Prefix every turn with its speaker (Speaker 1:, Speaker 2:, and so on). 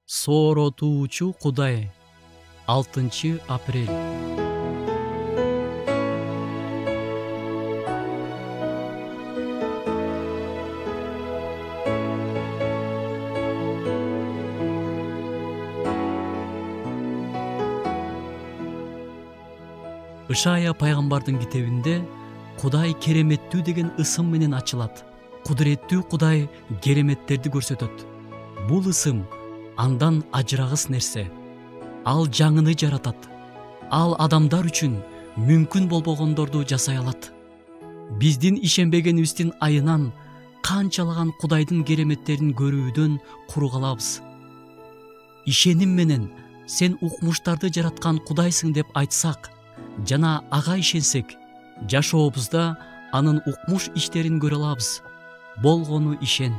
Speaker 1: Сооротуучу Кудай. 6-апрель. Ышая пайгамбардын китебинде Кудай кереметтүү деген ысым менен ачылат. Кудуреттүү Кудай кереметтерди көрсөтөт. Бул ысым андан ажырагыс нерсе. Ал жаңыны жаратат. Ал адамдар үчүн мүмкүн болбогондорду жасай алат. Биздин ишенбегенибиздин айынан канчалаган Кудайдын кереметтерин көрүүдөн куру калабыз. Ишеним менен сен укмуштарды жараткан Кудайсың деп айтсак жана ага ишенсек, жашообузда анын укмуш иштерин көрө алабыз. Болгону ишен.